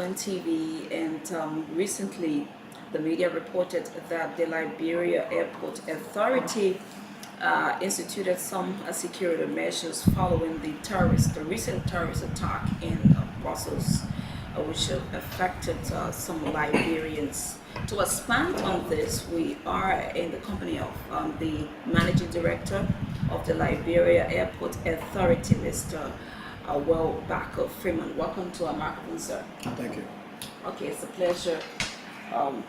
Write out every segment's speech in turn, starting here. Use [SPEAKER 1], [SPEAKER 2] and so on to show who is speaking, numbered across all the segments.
[SPEAKER 1] on TV, and recently the media reported that the Liberia Airport Authority instituted some security measures following the recent terrorist attack in Brussels, which affected some Liberians. To expand on this, we are in the company of the managing director of the Liberia Airport Authority, Mr. Wil Bako Freeman. Welcome to our microphone, sir.
[SPEAKER 2] Thank you.
[SPEAKER 1] Okay, it's a pleasure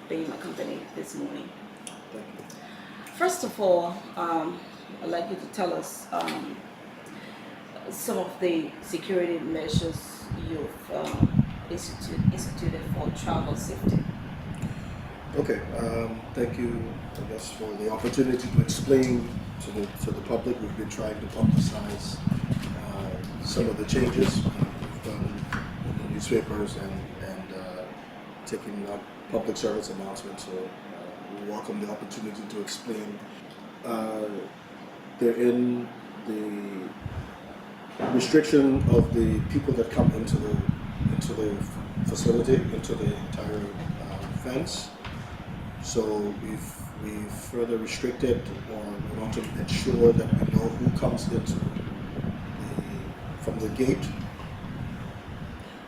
[SPEAKER 1] being in my company this morning.
[SPEAKER 2] Thank you.
[SPEAKER 1] First of all, I'd like you to tell us some of the security measures you've instituted for travel safety.
[SPEAKER 2] Okay. Thank you, I guess, for the opportunity to explain to the public. We've been trying to publicize some of the changes we've done in the newspapers and taking up public service announcements. So we welcome the opportunity to explain. They're in the restriction of the people that come into the facility, into the entire fence. So we've further restricted, or we want to ensure that we know who comes from the gate.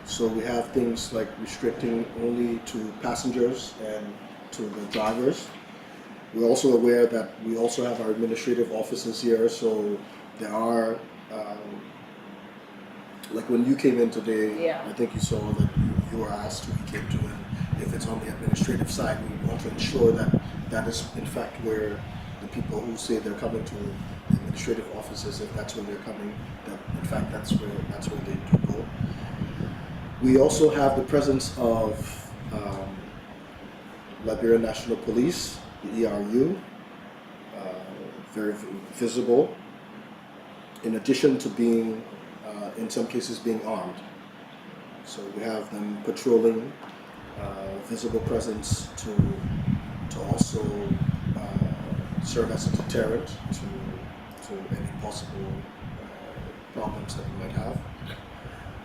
[SPEAKER 2] So we have things like restricting only to passengers and to the drivers. We're also aware that we also have our administrative offices here, so there are, like when you came in today,
[SPEAKER 1] Yeah.
[SPEAKER 2] I think you saw that you were asked who you came to, and if it's on the administrative side, we want to ensure that that is in fact where the people who say they're coming to the administrative offices, if that's where they're coming, that in fact that's where they do go. We also have the presence of Liberia National Police, the ERU, very visible, in addition to being, in some cases, being armed. So we have them patrolling, visible presence to also serve as a deterrent to any possible problems that we might have.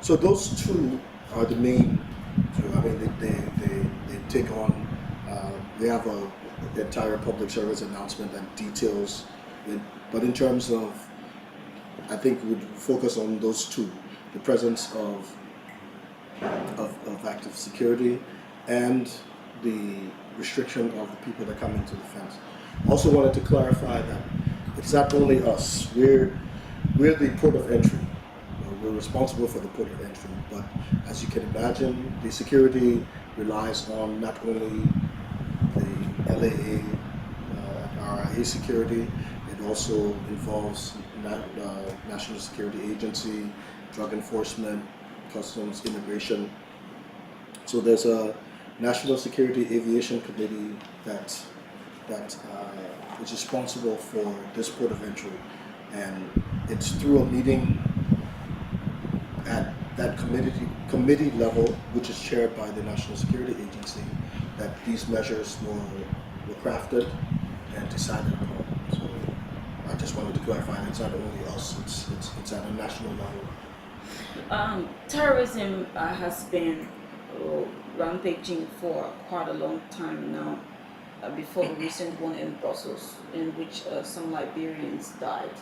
[SPEAKER 2] So those two are the main two. I mean, they take on, they have an entire public service announcement that details it, but in terms of, I think we'd focus on those two, the presence of active security and the restriction of the people that come into the fence. Also wanted to clarify that it's not only us, we're the port of entry. We're responsible for the port of entry, but as you can imagine, the security relies on not only the LAA, RIA security, it also involves National Security Agency, Drug Enforcement, Customs, Immigration. So there's a National Security Aviation Committee that is responsible for this port of entry, and it's through a meeting at that committee level, which is chaired by the National Security Agency, that these measures were crafted and decided upon. So I just wanted to clarify that it's not only us; it's at a national level.
[SPEAKER 1] Terrorism has been rampaging for quite a long time now, before the recent one in Brussels, in which some Liberians died.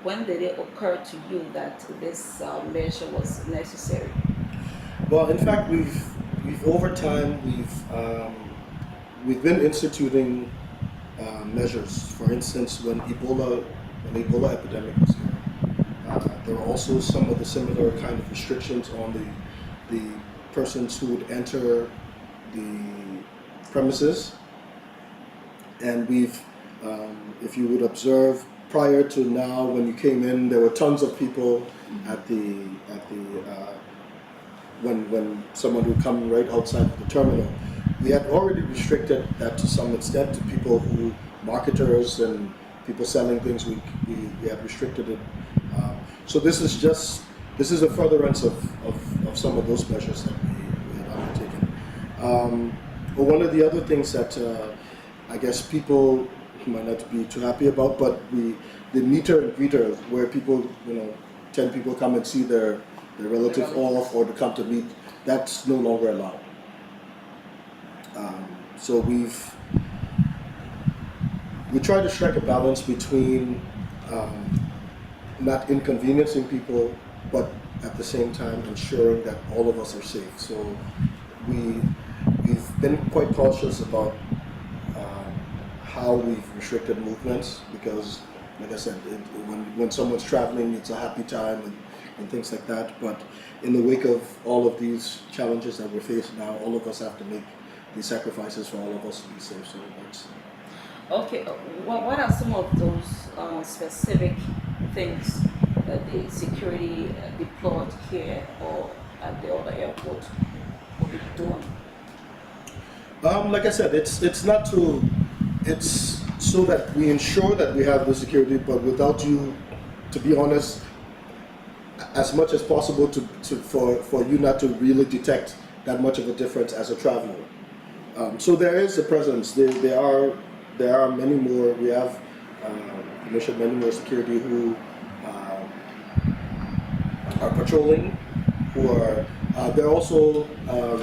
[SPEAKER 1] When did it occur to you that this measure was necessary?
[SPEAKER 2] Well, in fact, we've over time we've been instituting measures. For instance, when Ebola epidemic was here, there were also some of the similar kind of restrictions on the persons who would enter the premises. And we've, if you would observe, prior to now, when you came in, there were tons of people at the when someone would come right outside of the terminal. We had already restricted that to some extent to people who, marketers and people selling things. We had restricted it. So this is a furtherance of some of those measures that we had undertaken. But one of the other things that I guess people might not be too happy about, but the meter and greeter, where people, 10 people come and see their relative off, or to come to meet, that's no longer allowed. So we try to strike a balance between not inconveniencing people, but at the same time ensuring that all of us are safe. So we we've been quite cautious about how we've restricted movements because, like I said, when someone's traveling, it's a happy time and things like that. But in the wake of all of these challenges that we're facing now, all of us have to make these sacrifices for all of us to be safe. So that's
[SPEAKER 1] Okay, what are some of those specific things that the security deployed here or at the other airport will be doing?
[SPEAKER 2] like I said, it's not to it's so that we ensure that we have the security, but without you, to be honest, as much as possible for you not to really detect that much of a difference as a traveler. So there is a presence. There are many more. We have commissioned many more security who are patrolling. Who are there are also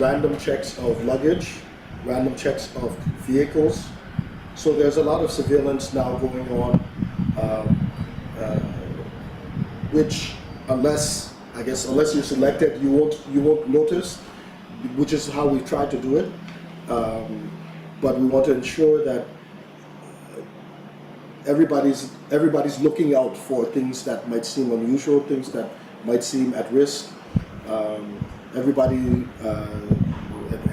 [SPEAKER 2] random checks of luggage, random checks of vehicles. So there's a lot of surveillance now going on, which unless you're selected, you won't notice, which is how we try to do it. But we want to ensure that everybody's looking out for things that might seem unusual, things that might seem at risk. Everybody and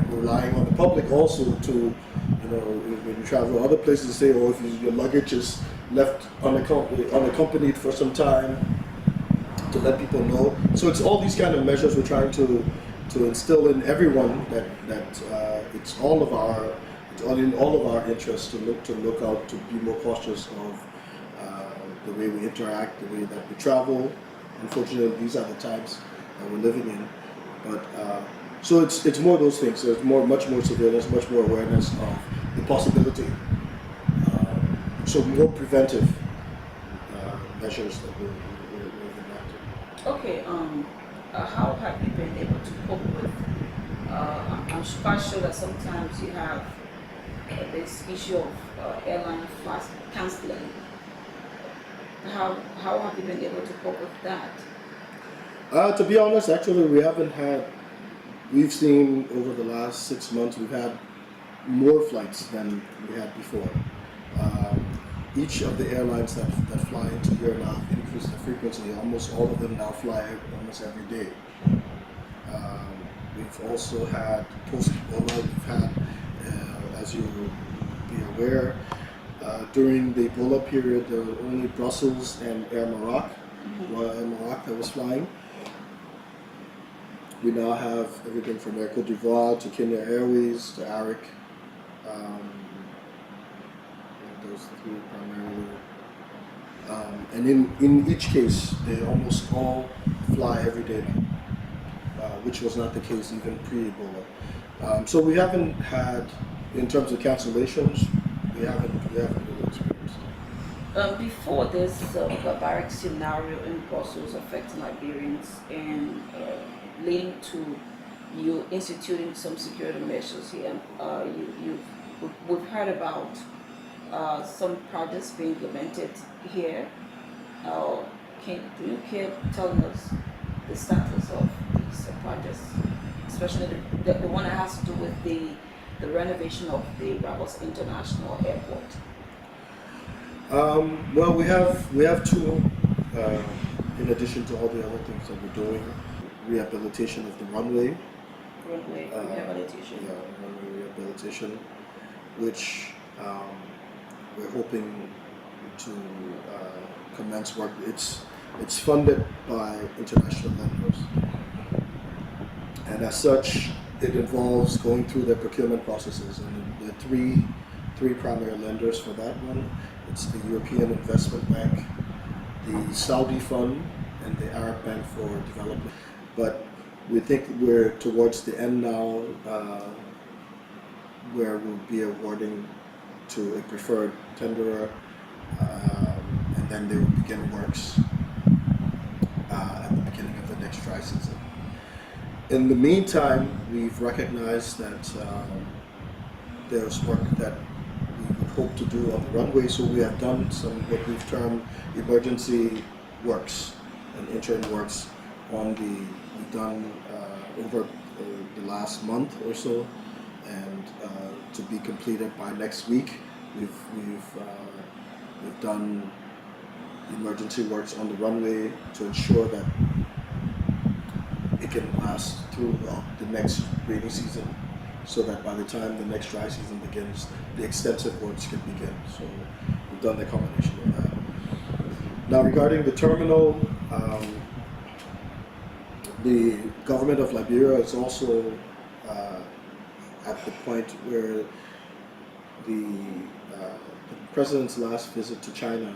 [SPEAKER 2] relying on the public also to, when you travel other places, to say, oh, if your luggage is left unaccompanied for some time, to let people know. So it's all these kind of measures we're trying to instill in everyone that it's in all of our interests to look out, to be more cautious of the way we interact, the way that we travel. Unfortunately, these are the times that we're living in. But so it's more those things. There's much more surveillance, much more awareness of the possibility. So more preventive measures that we're enacting.
[SPEAKER 1] Okay, how have you been able to cope with? I'm quite sure that sometimes you have this issue of airline flights canceling. How have you been able to cope with that?
[SPEAKER 2] To be honest, actually, we've seen over the last 6 months, we've had more flights than we had before. Each of the airlines that fly into here now have increased the frequency. Almost all of them now fly almost every day. We've also had post-Ebola, we've had, as you'll be aware, during the Ebola period, there were only Brussels and Air Maroc, Royal Air Maroc that was flying. We now have everything from Air Cote d'Ivoire to Kenya Airways to Arik. Those three primarily. And in each case, they almost all fly every day now, which was not the case even pre-Ebola. So we haven't had, in terms of cancellations, we haven't really experienced it.
[SPEAKER 1] Before this barbaric scenario in Brussels affecting Liberians and leading to you instituting some security measures here, we've heard about some projects being implemented here. Do you care telling us the status of these projects, especially the one that has to do with the renovation of the Rabos International Airport?
[SPEAKER 2] Well, we have two, in addition to all the other things that we're doing. Rehabilitation of the runway.
[SPEAKER 1] Runway rehabilitation.
[SPEAKER 2] Yeah, runway rehabilitation, which we're hoping to commence work. It's funded by international lenders, and as such, it involves going through the procurement processes. And there are three primary lenders for that one. It's the European Investment Bank, the Saudi Fund, and the Arab Bank for Development. But we think we're towards the end now, where we'll be awarding to a preferred tenderer, and then they will begin works at the beginning of the next dry season. In the meantime, we've recognized that there's work that we would hope to do on the runway. So we have done some what we've termed emergency works and interim works we've done over the last month or so, and to be completed by next week. We've done emergency works on the runway to ensure that it can last through the next rainy season, so that by the time the next dry season begins, the extensive works can begin. So we've done the combination of that. Now regarding the terminal, the government of Liberia is also at the point where the president's last visit to China,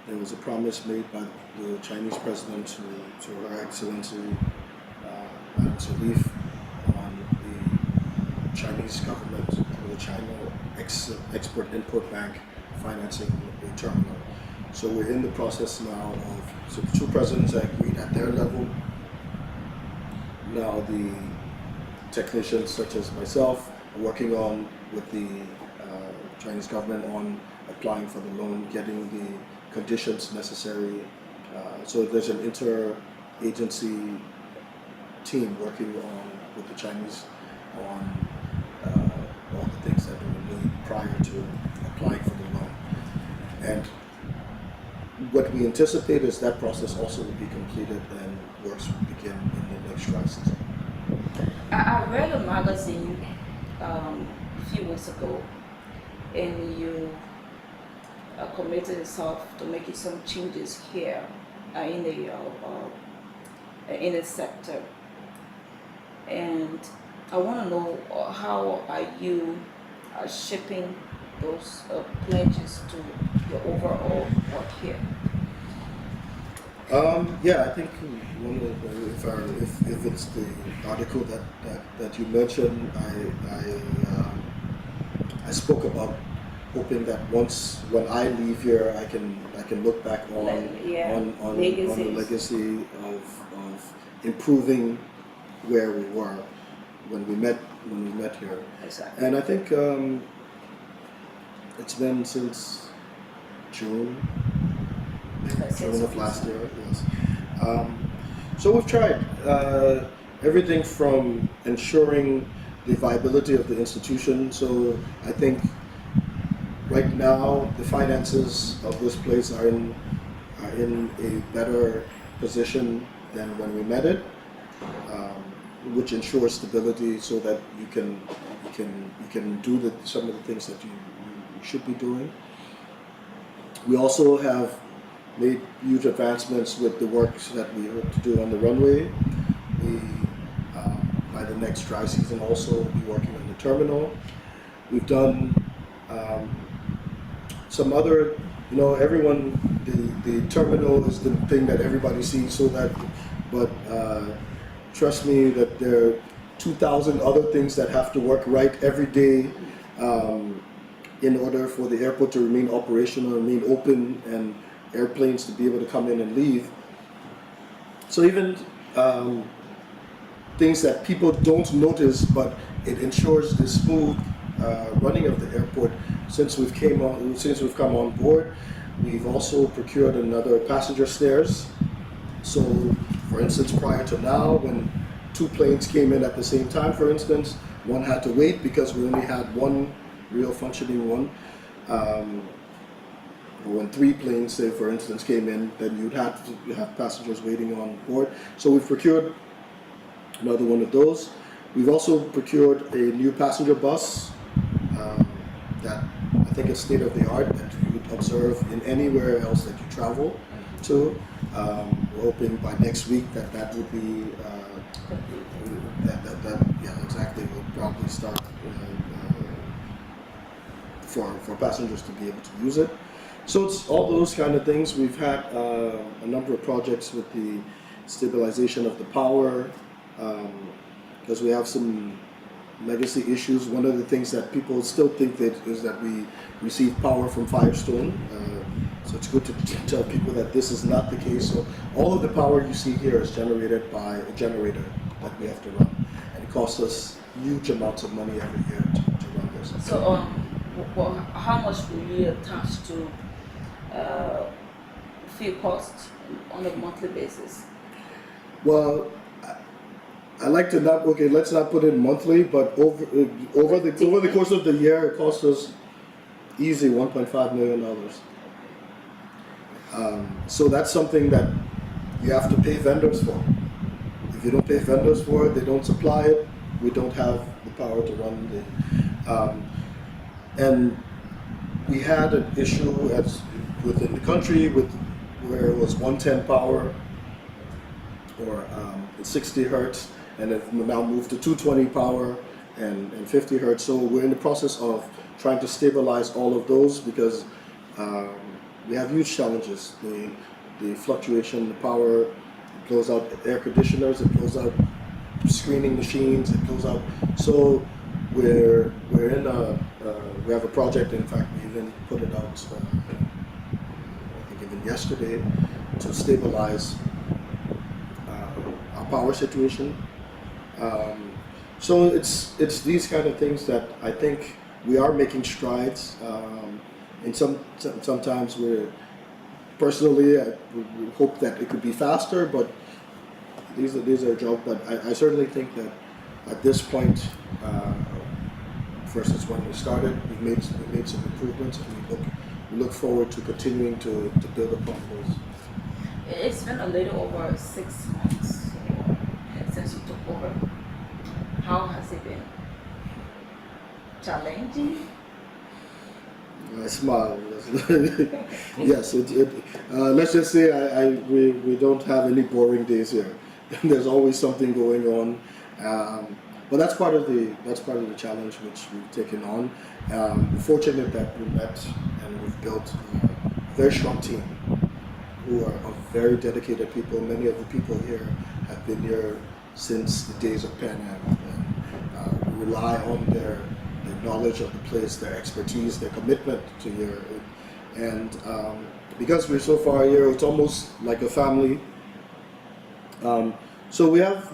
[SPEAKER 2] there was a promise made by the Chinese president to Her Excellency Madam Salif on the Chinese government through the China Export-Import Bank financing the terminal. So we're in the process now so the two presidents agreed at their level. Now the technicians such as myself are working on with the Chinese government on applying for the loan, getting the conditions necessary. So there's an inter-agency team working with the Chinese on all the things that we need prior to applying for the loan. And what we anticipate is that process also will be completed and works will begin in the next dry season.
[SPEAKER 1] I read a magazine a few weeks ago, and you committed yourself to making some changes here in the sector. And I want to know how are you shaping those pledges to your overall work here?
[SPEAKER 2] Yeah, I think one of if it's the article that you mentioned, I spoke about hoping that when I leave here, I can look back on the legacy of improving where we were when we met here.
[SPEAKER 1] Exactly.
[SPEAKER 2] And I think it's been since June of last year. Yes. So we've tried everything from ensuring the viability of the institution. So I think right now the finances of this place are in a better position than when we met it, which ensures stability so that you can do some of the things that you should be doing. We also have made huge advancements with the works that we hope to do on the runway. We, by the next dry season, also will be working on the terminal. We've done some other, the terminal is the thing that everybody sees, but trust me that there are 2,000 other things that have to work right every day in order for the airport to remain operational, remain open, and airplanes to be able to come in and leave. So even things that people don't notice, but it ensures the smooth running of the airport. Since we've come on board, we've also procured another passenger stairs. So, for instance, prior to now, when two planes came in at the same time, for instance, one had to wait because we only had one real functioning one. When three planes, say for instance, came in, then you have passengers waiting on board. So we've procured another one of those. We've also procured a new passenger bus that I think is state of the art that you would observe in anywhere else that you travel to. We're hoping by next week that would be will probably start for passengers to be able to use it. So it's all those kind of things. We've had a number of projects with the stabilization of the power, because we have some legacy issues. One of the things that people still think is that we receive power from Firestone. So it's good to tell people that this is not the case. So all of the power you see here is generated by a generator that we have to run. And it costs us huge amounts of money every year to run years.
[SPEAKER 1] So, how much will you attach to fuel costs on a monthly basis?
[SPEAKER 2] Well, I like to not. Okay, let's not put it monthly, but over the course of the year, it costs us easy $1.5 million. So that's something that you have to pay vendors for. If you don't pay vendors for it, they don't supply it. We don't have the power to run and we had an issue within the country where it was 110 power or 60 hertz, and it now moved to 220 power and 50 hertz. So we're in the process of trying to stabilize all of those because we have huge challenges. The fluctuation, the power, it blows out air conditioners, it blows out screening machines, it blows out. So we're in we have a project. In fact, we even put it out. I think even yesterday to stabilize our power situation. So it's these kind of things that I think we are making strides. And sometimes we're personally we hope that it could be faster, but these are a joke. But I certainly think that at this point, versus when we started, we made some improvements, and we look forward to continuing to build upon those.
[SPEAKER 1] It's been a little over 6 months since you took over. How has it been? Challenging?
[SPEAKER 2] I smile. Yes, let's just say we don't have any boring days here. There's always something going on, but that's part of the challenge which we've taken on. We're fortunate that we met and we've built a very strong team who are very dedicated people. Many of the people here have been here since the days of Pan Am, and we rely on their knowledge of the place, their expertise, their commitment to here, and because we're so far here, it's almost like a family. So we have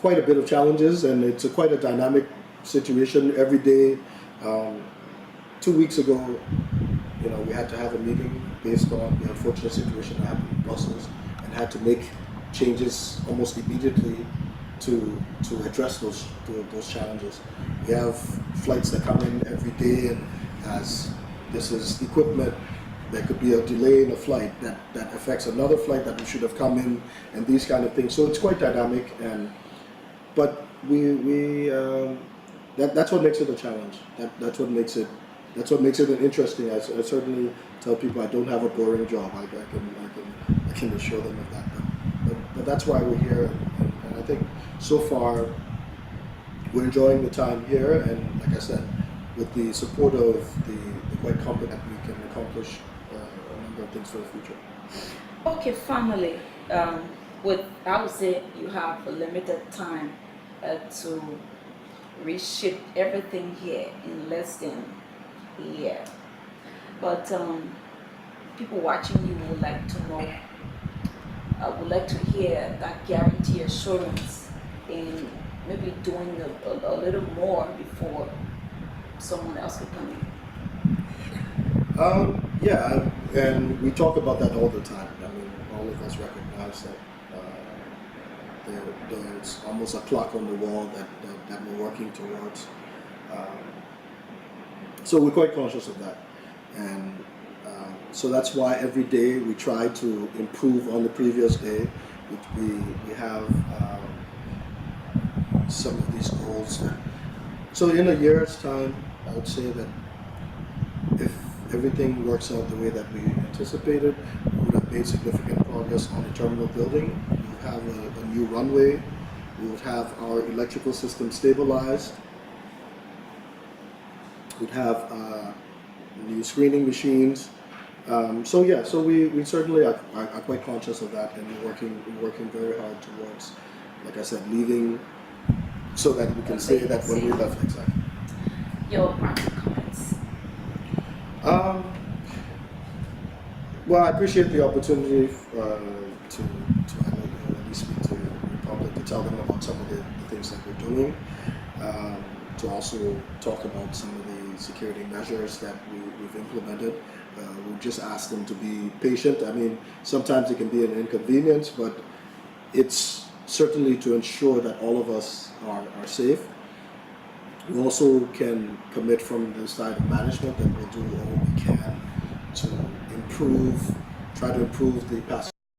[SPEAKER 2] quite a bit of challenges, and it's quite a dynamic situation every day. 2 weeks ago, we had to have a meeting based on the unfortunate situation that happened in Brussels, and had to make changes almost immediately to address those challenges. We have flights that come in every day, and as this is equipment, there could be a delay in a flight that affects another flight that we should have come in, and these kind of things. So it's quite dynamic, but that's what makes it a challenge. That's what makes it an interesting. I certainly tell people I don't have a boring job. I can assure them of that. But that's why we're here, and I think so far we're enjoying the time here, and like I said, with the support of the quite competent, we can accomplish a number of things for the future.
[SPEAKER 1] Okay, finally, I would say you have a limited time to reshape everything here in less than a year. But people watching you would like to know, would like to hear that guarantee assurance in maybe doing a little more before someone else could come in.
[SPEAKER 2] Yeah, and we talk about that all the time. I mean, all of us recognize that there's almost a clock on the wall that we're working towards. So we're quite conscious of that, and so that's why every day we try to improve on the previous day. We have some of these goals. So in a year's time, I would say that if everything works out the way that we anticipated, we would have made significant progress on the terminal building. We would have a new runway. We would have our electrical system stabilized. We'd have new screening machines. So we certainly are quite conscious of that, and we're working very hard towards, like I said, leaving so that we can say that when we left, exactly.
[SPEAKER 1] Your practical comments.
[SPEAKER 2] Well, I appreciate the opportunity to at least speak to the public, to tell them about some of the things that we're doing. to also talk about some of the security measures that we've implemented. We just asked them to be patient. I mean, sometimes it can be an inconvenience, but it's certainly to ensure that all of us are safe. We also can commit from the side of management that we'll do all we can to try to improve the passenger